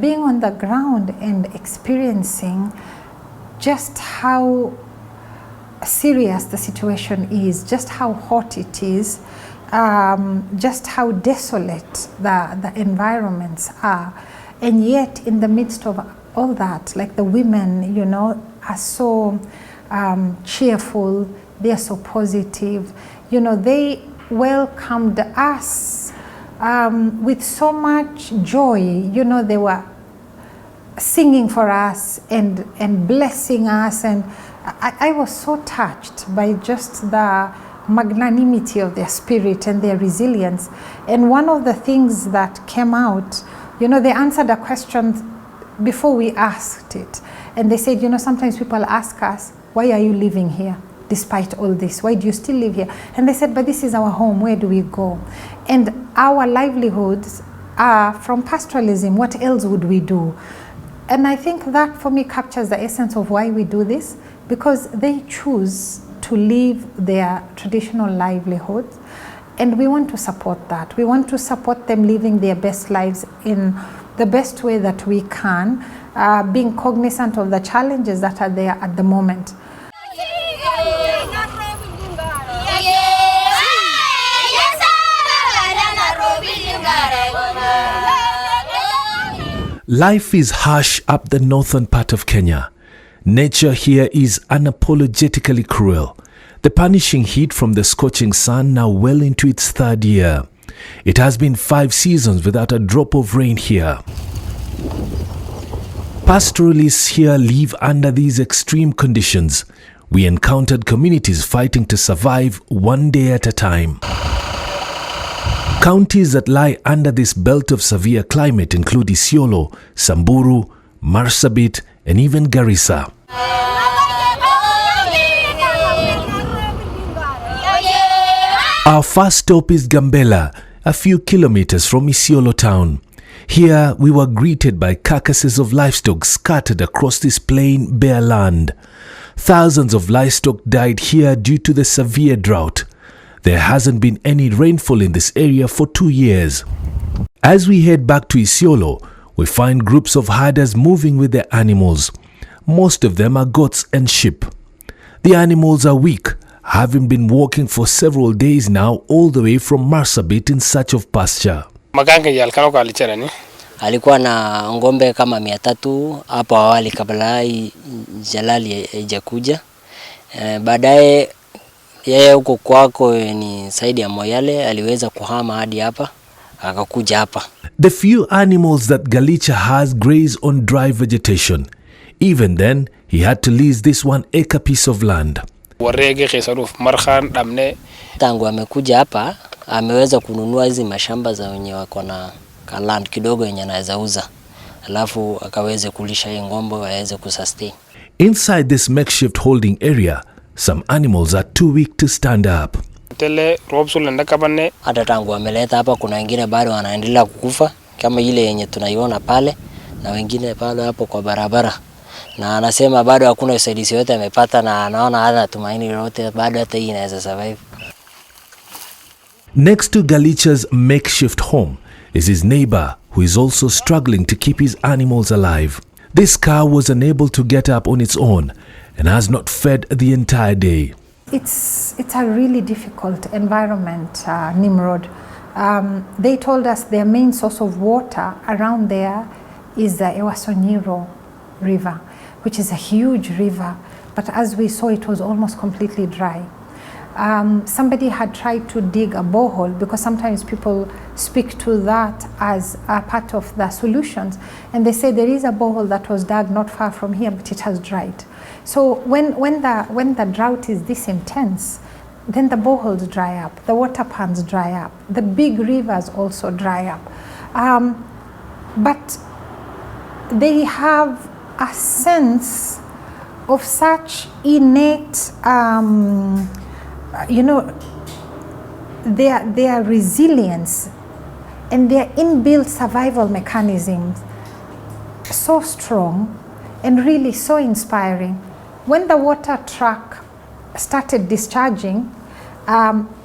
being on the ground and experiencing just how serious the situation is, just how hot it is, just how desolate the environments are. And yet in the midst of all that, like the women, you know, are so cheerful, they are so positive, you know, they welcomed us with so much joy. You know, they were singing for us and blessing us, and I was so touched by just the magnanimity of their spirit and their resilience. And one of the things that came out, you know, they answered a question before we asked it, and they said, you know, sometimes people ask us, why are you living here despite all this? Why do you still live here? And they said, but this is our home, where do we go? And our livelihoods are from pastoralism. What else would we do? And I think that for me captures the essence of why we do this, because they choose to live their traditional livelihoods, and we want to support that. We want to support them living their best lives in the best way that we can, being cognizant of the challenges that are there at the moment. Life is harsh up the northern part of Kenya. Nature here is unapologetically cruel. The punishing heat from the scorching sun now well into its third year. It has been 5 seasons without a drop of rain here. Pastoralists here live under these extreme conditions. We encountered communities fighting to survive one day at a time. Counties that lie under this belt of severe climate include Isiolo, Samburu, Marsabit, and even Garissa. Our first stop is Gambela, a few kilometers from Isiolo town. Here we were greeted by carcasses of livestock scattered across this plain, bare land. Thousands of livestock died here due to the severe drought. There hasn't been any rainfall in this area for 2 years. As we head back to Isiolo, we find groups of herders moving with their animals. Most of them are goats and sheep. The animals are weak, having been walking for several days now all the way from Marsabit in search of pasture. Alikuwa na ngombe kama 300 hapo awali kabla jalali haijakuja. Baadaye yeye huko kwako ni Saidi ya Moyale aliweza kuhama hadi hapa akakuja hapa. The few animals that Galicha has graze on dry vegetation. Even then, he had to lease this 1-acre piece of land. Tangu amekuja hapa ameweza kununua hizi mashamba za wenye wako na land kidogo yenye anaweza uza, alafu akaweze kulisha hii ngombe waweze kusustain. Inside this makeshift holding area, some animals are too weak to stand up. Hata tangu ameleta hapa kuna wengine bado wanaendelea kukufa kama ile yenye tunaiona pale, na wengine pale hapo kwa barabara. Na anasema bado hakuna usaidizi yote amepata, na anaona hana tumaini lolote bado hata hii inaweza survive. Next to Galicha's makeshift home is his neighbor who is also struggling to keep his animals alive. This cow was unable to get up on its own and has not fed the entire day. It's a really difficult environment, Nimrod. They told us their main source of water around there is the Ewasonyiro River, which is a huge river, but as we saw it was almost completely dry. Somebody had tried to dig a borehole, because sometimes people speak to that as a part of the solutions, and they say there is a borehole that was dug not far from here, but it has dried. So when the drought is this intense, then the boreholes dry up, the water pans dry up, the big rivers also dry up. But they have a sense of such innate their resilience and their inbuilt survival mechanisms so strong and really so inspiring. When the water truck started discharging,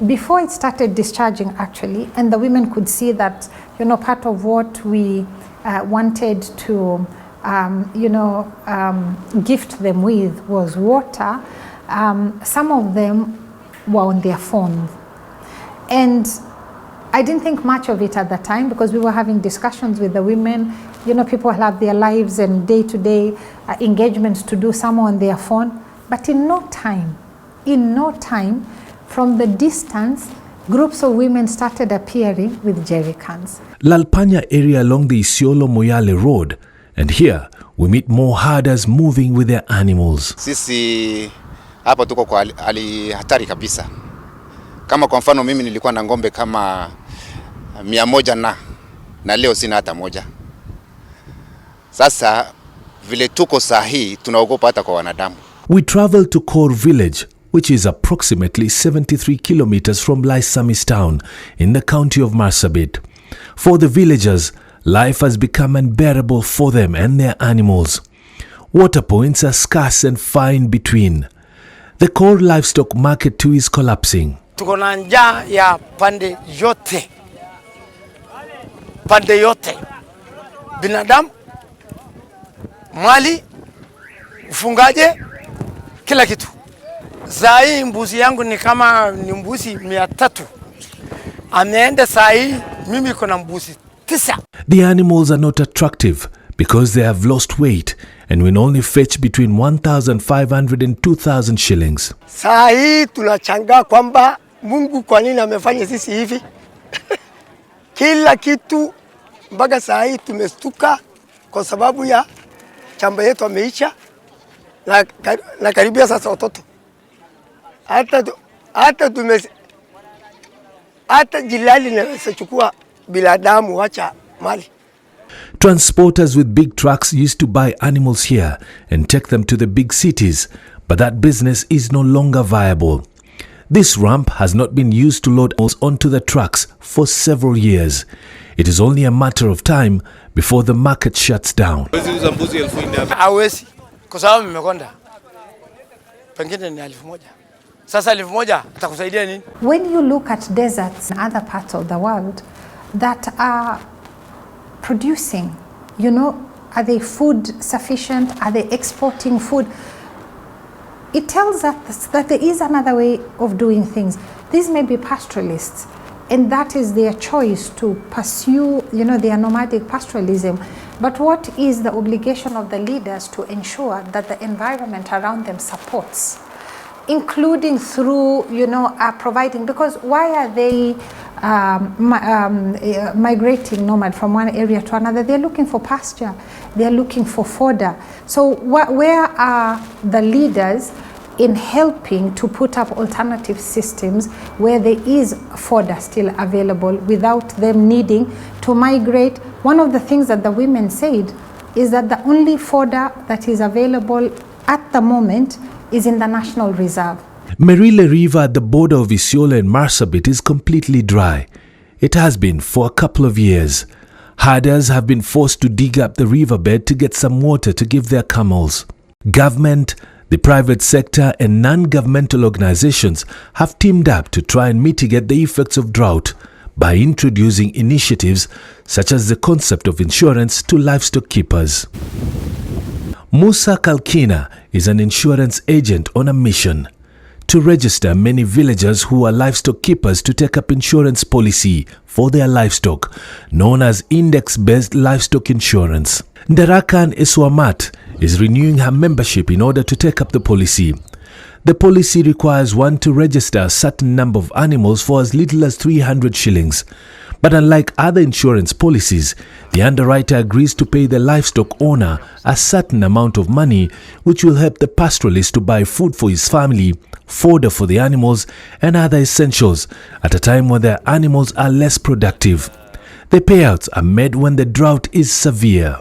before it started discharging actually, and the women could see that, part of what we wanted to gift them with was water, some of them were on their phones. And I didn't think much of it at the time because we were having discussions with the women. People have their lives and day-to-day engagements to do, some on their phone. But in no time, from the distance, groups of women started appearing with jerry cans. Lalpanya area along the Isiolo-Moyale road, and here we meet more herders moving with their animals. Sisi hapa tuko kwa hali hatari kabisa. Kama kwa mfano mimi nilikuwa na ngombe kama 100 na leo sina hata moja. Sasa vile tuko sahi tunaogopa hata kwa wanadamu. We travel to Kor village, which is approximately 73 kilometers from Laisamis town in the county of Marsabit. For the villagers, life has become unbearable for them and their animals. Water points are scarce and far in between. The Kor livestock market too is collapsing. Tuko na njaa ya pande yote. Binadamu, mali, ufungaje, kila kitu. Saa hii mbuzi yangu ni kama ni mbuzi 300. Ameenda saa hii mimi kuna mbuzi 9. The animals are not attractive because they have lost weight and will only fetch between 1,500 and 2,000 shillings. Saa hii tunachanga kwamba Mungu kwa nini amefanya sisi hivi? Kila kitu mpaka saa hii tumestuka kwa sababu ya chamba yetu ameisha na karibia sasa watoto. Hata jilali na chukua binadamu wacha mali. Transporters with big trucks used to buy animals here and take them to the big cities, but that business is no longer viable. This ramp has not been used to load animals onto the trucks for several years. It is only a matter of time before the market shuts down. Hawezi kwa sababu nimekonda. Pengine ni 1,000. Sasa 1,000 atakusaidia nini? When you look at deserts in other parts of the world that are producing, are they food sufficient? Are they exporting food? It tells us that there is another way of doing things. These may be pastoralists, and that is their choice to pursue, their nomadic pastoralism. But what is the obligation of the leaders to ensure that the environment around them supports, including through, providing, because why are they migrating nomad from one area to another? They're looking for pasture, they're looking for fodder. So where are the leaders in helping to put up alternative systems where there is fodder still available without them needing to migrate? One of the things that the women said is that the only fodder that is available at the moment is in the National Reserve. Merile River at the border of Isiolo and Marsabit is completely dry. It has been for a couple of years. Herders have been forced to dig up the riverbed to get some water to give their camels. Government, the private sector and non-governmental organizations have teamed up to try and mitigate the effects of drought by introducing initiatives such as the concept of insurance to livestock keepers. Musa Kalkina is an insurance agent on a mission to register many villagers who are livestock keepers to take up insurance policy for their livestock, known as index-based livestock insurance. Ndarakan Eswamat is renewing her membership in order to take up the policy. The policy requires one to register a certain number of animals for as little as 300 shillings. But unlike other insurance policies, the underwriter agrees to pay the livestock owner a certain amount of money, which will help the pastoralist to buy food for his family, fodder for the animals, and other essentials at a time when their animals are less productive. The payouts are made when the drought is severe.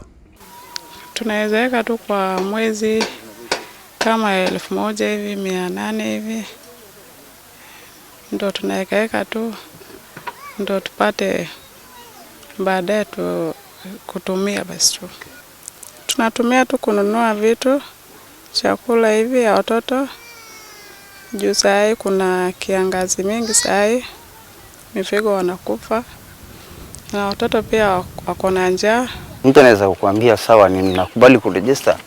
Tunaweza tu kwa mwezi kama 1,000 hivi 800 hivi, ndo tunaweka tu ndo tupate baadaye tu kutumia. Basi tu tunatumia tu kununua vitu, chakula hivi ya watoto. Juu saa kuna kiangazi mingi, saa mifugo wanakufa na watoto pia wako na njaa. Mtu anaweza kukuambia sawa ninakubali kuregister.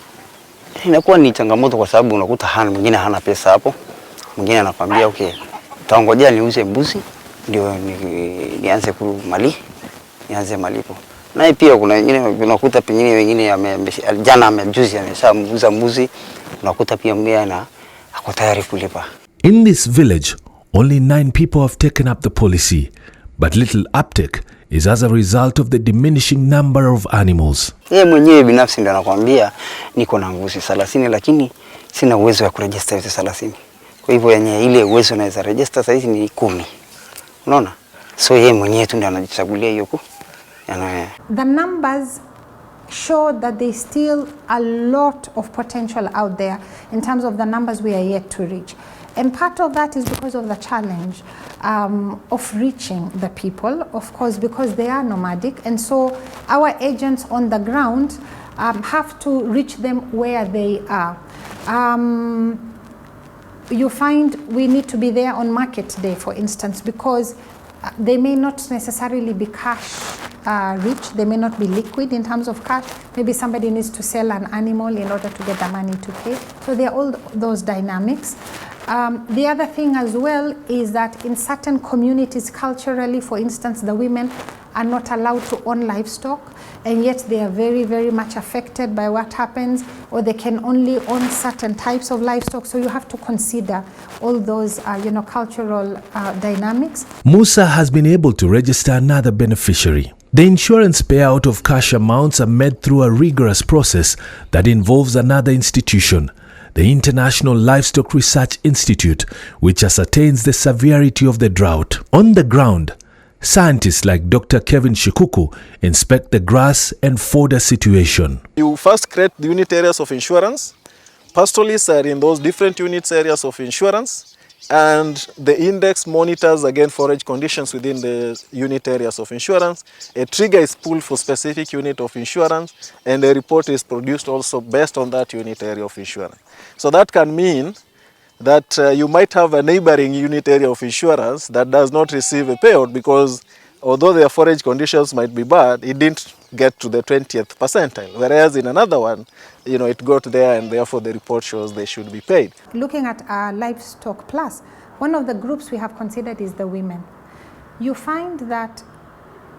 Inakuwa ni changamoto kwa sababu unakuta mwingine hana pesa hapo. Mwingine anakuambia okay, taongojea niuze mbuzi ndio nianze nianze malipo. Na pia kuna wengine unakuta pengine wengine jana amejuzi ameshamuuza mbuzi, unakuta pia mwingine ako tayari kulipa. In this village, only 9 people have taken up the policy, but little uptake is as a result of the diminishing number of animals. Yeye mwenyewe binafsi ndio anakuambia niko na mbuzi 30 lakini sina uwezo wa kuregister hizo 30. Kwa hivyo yenye ile uwezo naweza register sasa ni 10. Unaona? So yeye mwenyewe tu ndio anajichagulia hiyo The numbers show that there's still a lot of potential out there in terms of the numbers we are yet to reach. And part of that is because of the challenge of reaching the people, of course, because they are nomadic. And so our agents on the ground have to reach them where they are. You find we need to be there on market day, for instance, because they may not necessarily be cash rich, they may not be liquid in terms of cash. Maybe somebody needs to sell an animal in order to get the money to pay. So there are all those dynamics. The other thing as well is that in certain communities culturally, for instance, the women are not allowed to own livestock, and yet they are very, very much affected by what happens, or they can only own certain types of livestock. So you have to consider all those, cultural dynamics. Musa has been able to register another beneficiary. The insurance payout of cash amounts are made through a rigorous process that involves another institution, the International Livestock Research Institute, which ascertains the severity of the drought. On the ground, scientists like Dr. Kevin Shikuku inspect the grass and fodder situation. You first create the unit areas of insurance. Pastoralists are in those different units areas of insurance, and the index monitors again forage conditions within the unit areas of insurance. A trigger is pulled for specific unit of insurance, and a report is produced also based on that unit area of insurance. So that can mean that you might have a neighboring unit area of insurance that does not receive a payout because although their forage conditions might be bad, it didn't get to the 20th percentile, whereas in another one, it got there and therefore the report shows they should be paid. Looking at our Livestock Plus, one of the groups we have considered is the women. You find that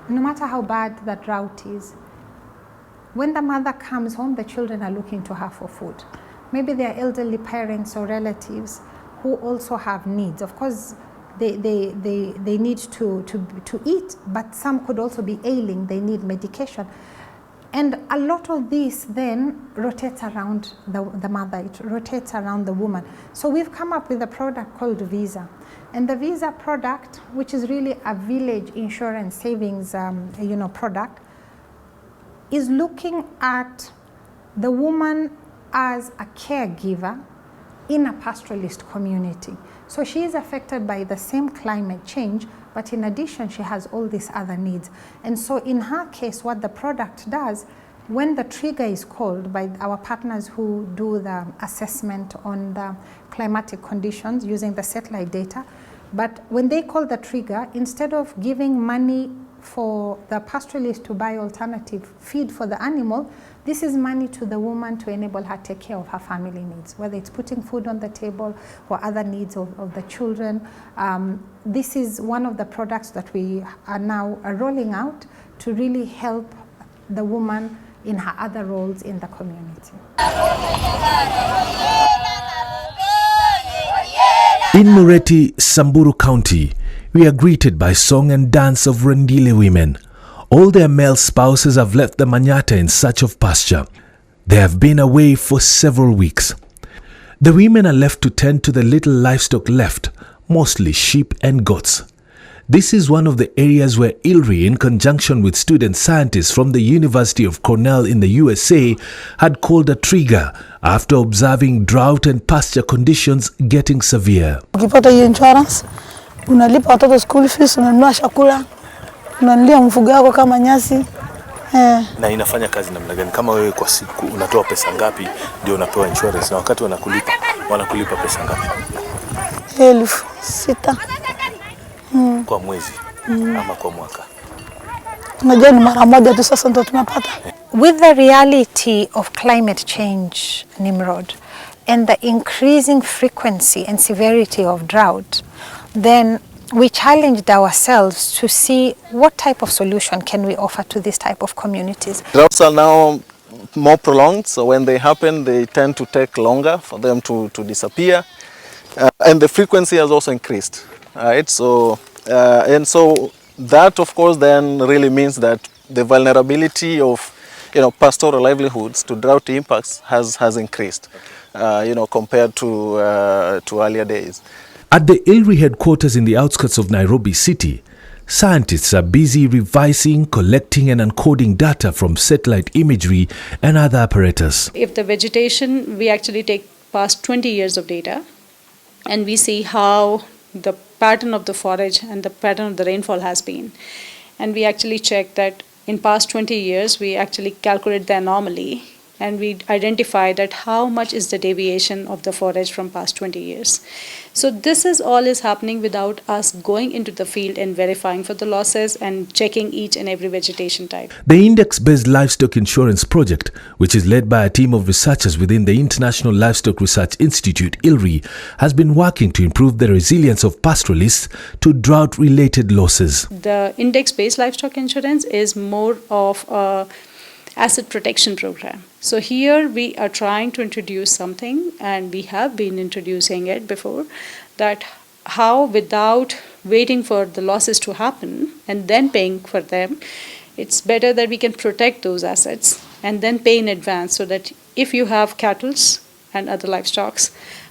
no matter how bad the drought is, when the mother comes home, the children are looking to her for food. Maybe they are elderly parents or relatives who also have needs. Of course, they need to eat, but some could also be ailing, they need medication. And a lot of this then rotates around the mother, it rotates around the woman. So we've come up with a product called Visa. And the Visa product, which is really a village insurance savings product, is looking at the woman as a caregiver in a pastoralist community. So she is affected by the same climate change, but in addition, she has all these other needs. And so in her case, what the product does, when the trigger is called by our partners who do the assessment on the climatic conditions using the satellite data, but when they call the trigger, instead of giving money for the pastoralist to buy alternative feed for the animal, this is money to the woman to enable her to take care of her family needs, whether it's putting food on the table or other needs of the children. This is one of the products that we are now rolling out to really help the woman in her other roles in the community. In Mureti, Samburu County, we are greeted by song and dance of Rendile women. All their male spouses have left the manyatta in search of pasture. They have been away for several weeks. The women are left to tend to the little livestock left, mostly sheep and goats. This is one of the areas where ILRI, in conjunction with student scientists from the University of Cornell in the USA, had called a trigger after observing drought and pasture conditions getting severe. Ukipata hiyo insurance, unalipa watoto school fees, unanunua chakula, unanunulia mfugo wako kama nyasi. Na inafanya kazi namna gani? Kama wewe kwa siku unatoa pesa ngapi ndio unapewa insurance, na wakati wanakulipa pesa ngapi? 6,000 kwa mwezi ama kwa mwaka? Unajua ni mara moja tu sasa ndio tunapata. with the reality of climate change, Nimrod, and the increasing frequency and severity of drought, then we challenged ourselves to see what type of solution can we offer to this type of communities. Droughts are now more prolonged, so when they happen, they tend to take longer for them to disappear. And the frequency has also increased, right? So, and so that, of course, then really means that the vulnerability of, pastoral livelihoods to drought impacts has increased, compared to earlier days. At the ILRI headquarters in the outskirts of Nairobi City, scientists are busy revising, collecting and encoding data from satellite imagery and other apparatus. If the vegetation, we actually take past 20 years of data and we see how the pattern of the forage and the pattern of the rainfall has been. And we actually check that in past 20 years, we actually calculate the anomaly and we identify that how much is the deviation of the forage from past 20 years. So this is all is happening without us going into the field and verifying for the losses and checking each and every vegetation type. The index-based livestock insurance project, which is led by a team of researchers within the International Livestock Research Institute, ILRI, has been working to improve the resilience of pastoralists to drought-related losses. The index-based livestock insurance is more of a asset protection program. So here we are trying to introduce something, and we have been introducing it before, that how without waiting for the losses to happen and then paying for them, it's better that we can protect those assets and then pay in advance, so that if you have cattle and other livestock,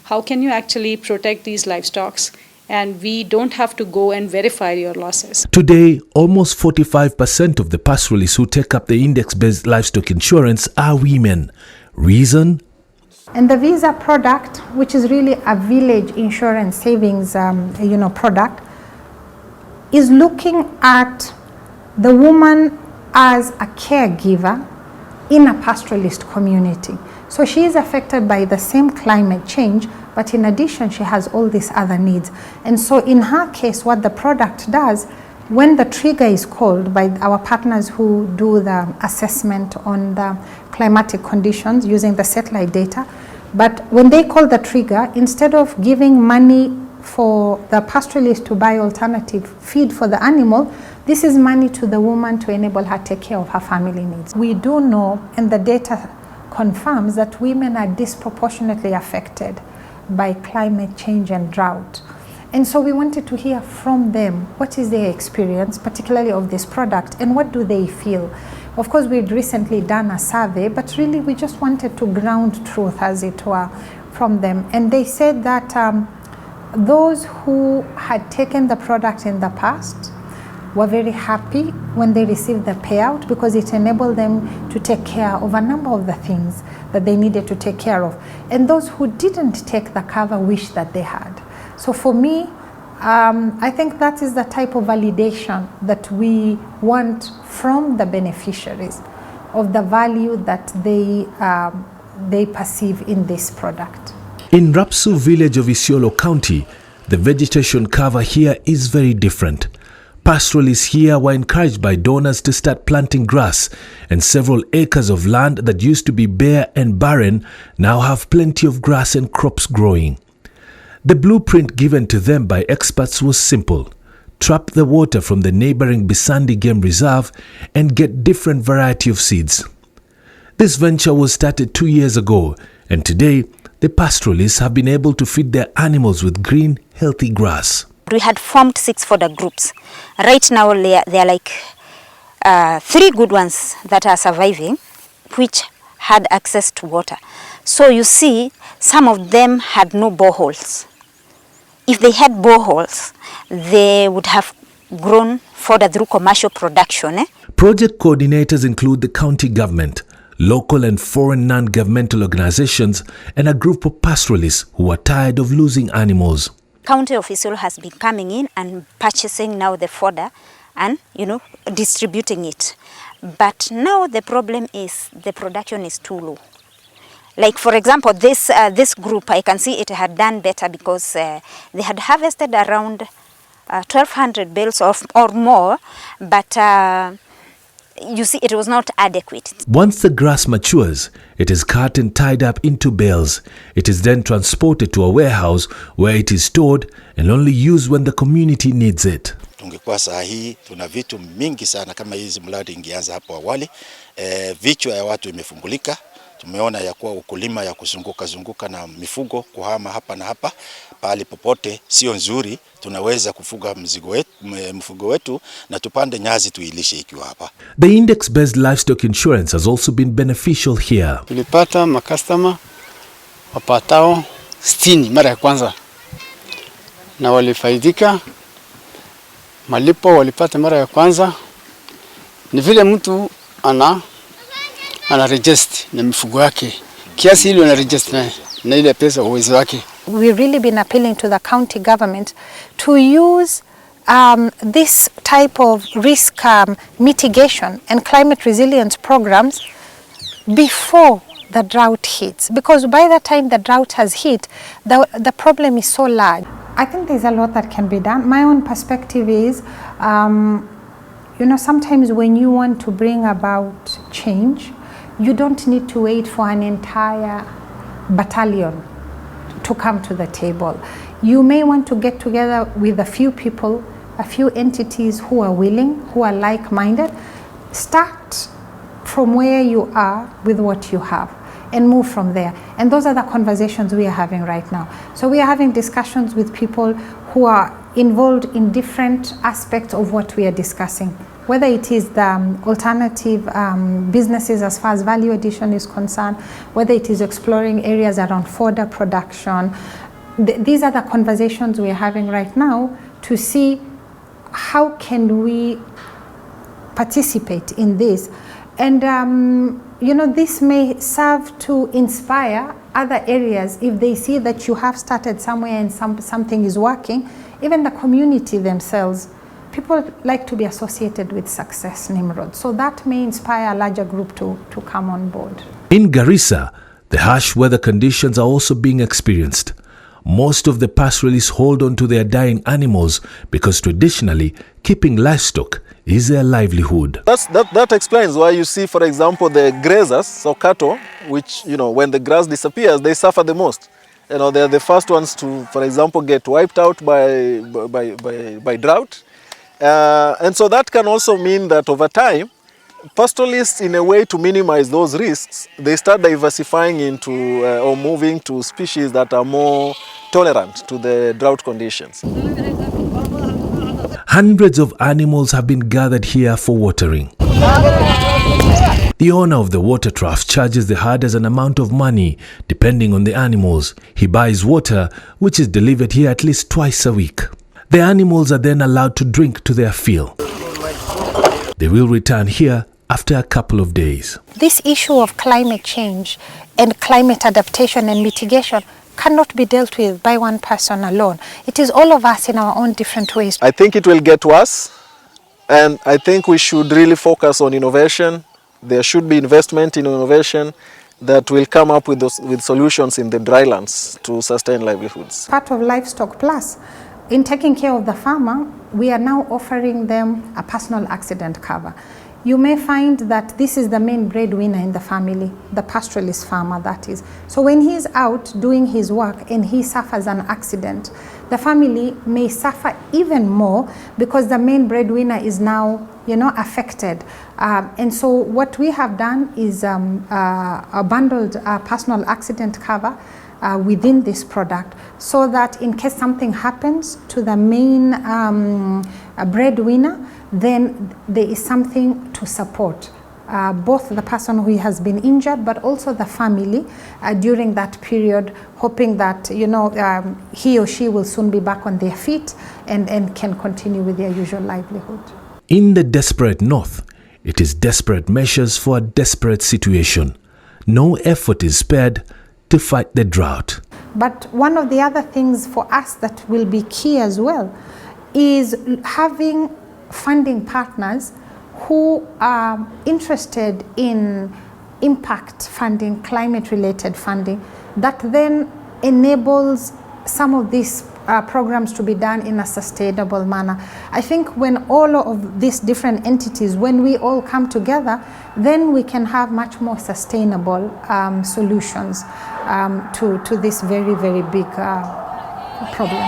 how can you actually protect these livestock and we don't have to go and verify your losses. Today, almost 45% of the pastoralists who take up the index-based livestock insurance are women. Reason? And the Visa product, which is really a village insurance savings product, is looking at the woman as a caregiver in a pastoralist community. So she is affected by the same climate change, but in addition, she has all these other needs. And so in her case, what the product does, when the trigger is called by our partners who do the assessment on the climatic conditions using the satellite data, but when they call the trigger, instead of giving money for the pastoralist to buy alternative feed for the animal, this is money to the woman to enable her to take care of her family needs. We do know, and the data confirms, that women are disproportionately affected by climate change and drought. And so we wanted to hear from them what is their experience, particularly of this product, and what do they feel. Of course, we'd recently done a survey, but really we just wanted to ground truth, as it were, from them. And they said that those who had taken the product in the past were very happy when they received the payout, because it enabled them to take care of a number of the things that they needed to take care of. And those who didn't take the cover wish that they had. So for me, I think that is the type of validation that we want from the beneficiaries of the value that they perceive in this product. In Rapsu village of Isiolo County, the vegetation cover here is very different. Pastoralists here were encouraged by donors to start planting grass, and several acres of land that used to be bare and barren now have plenty of grass and crops growing. The blueprint given to them by experts was simple: trap the water from the neighboring Bisandi Game Reserve and get different variety of seeds. This venture was started 2 years ago, and today the pastoralists have been able to feed their animals with green, healthy grass. We had formed 6 fodder groups. Right now, they are like 3 good ones that are surviving, which had access to water. So you see, some of them had no boreholes. If they had boreholes, they would have grown fodder through commercial production. Project coordinators include the county government, local and foreign non-governmental organizations, and a group of pastoralists who are tired of losing animals. County of Isiolo has been coming in and purchasing now the fodder and, distributing it. But now the problem is the production is too low. Like, for example, this group, I can see it had done better because they had harvested around 1,200 bales or more, but you see, it was not adequate. Once the grass matures, it is cut and tied up into bales. It is then transported to a warehouse where it is stored and only used when the community needs it. Tungekuwa saa hii tuna vitu mingi sana kama hizi mradi ingeanza hapo awali. Vichwa ya watu imefungulika. Tumeona ya kuwa ukulima ya kuzunguka na mifugo kuhama hapa na hapa pali popote sio nzuri. Tunaweza kufuga mfugo wetu na tupande nyazi tuilishe ikiwa hapa. The index-based livestock insurance has also been beneficial here. Tulipata makastoma wapatao 60 mara ya kwanza na walifaidika. Malipo walipata mara ya kwanza. Ni vile mtu ana register na mifugo yake. Kiasi ile ana register na ile pesa uwezo wake. We've really been appealing to the county government to use this type of risk mitigation and climate resilience programs before the drought hits, because by the time the drought has hit, the problem is so large. I think there's a lot that can be done. My own perspective is, you know, sometimes when you want to bring about change, you don't need to wait for an entire battalion to come to the table. You may want to get together with a few people, a few entities who are willing, who are like-minded. Start from where you are with what you have and move from there. And those are the conversations we are having right now. So we are having discussions with people who are involved in different aspects of what we are discussing, whether it is the alternative businesses as far as value addition is concerned, whether it is exploring areas around fodder production. These are the conversations we are having right now to see how can we participate in this. And you know, this may serve to inspire other areas if they see that you have started somewhere and something is working. Even the community themselves, people like to be associated with success, Nimrod. So that may inspire a larger group to come on board. In Garissa, the harsh weather conditions are also being experienced. Most of the pastoralists hold on to their dying animals because traditionally, keeping livestock is their livelihood. That explains why you see, for example, the grazers, so cattle, which, you know, when the grass disappears, they suffer the most. You know, they're the first ones to, for example, get wiped out by drought. And so that can also mean that over time, pastoralists, in a way to minimize those risks, they start diversifying into or moving to species that are more tolerant to the drought conditions. Hundreds of animals have been gathered here for watering. The owner of the water trough charges the herders an amount of money depending on the animals. He buys water, which is delivered here at least twice a week. The animals are then allowed to drink to their fill. They will return here after a couple of days. This issue of climate change and climate adaptation and mitigation cannot be dealt with by one person alone. It is all of us in our own different ways. I think it will get worse, and I think we should really focus on innovation. There should be investment in innovation that will come up with solutions in the drylands to sustain livelihoods. Part of Livestock Plus, in taking care of the farmer, we are now offering them a personal accident cover. You may find that this is the main breadwinner in the family, the pastoralist farmer, that is. So when he's out doing his work and he suffers an accident, the family may suffer even more because the main breadwinner is now, you know, affected. And so what we have done is a bundled personal accident cover within this product, so that in case something happens to the main breadwinner, then there is something to support both the person who has been injured, but also the family during that period, hoping that, you know, he or she will soon be back on their feet and can continue with their usual livelihood. In the desperate north, it is desperate measures for a desperate situation. No effort is spared to fight the drought. But one of the other things for us that will be key as well is having funding partners who are interested in impact funding, climate-related funding, that then enables some of these programs to be done in a sustainable manner. I think when all of these different entities, when we all come together, then we can have much more sustainable solutions to this very, very big problem.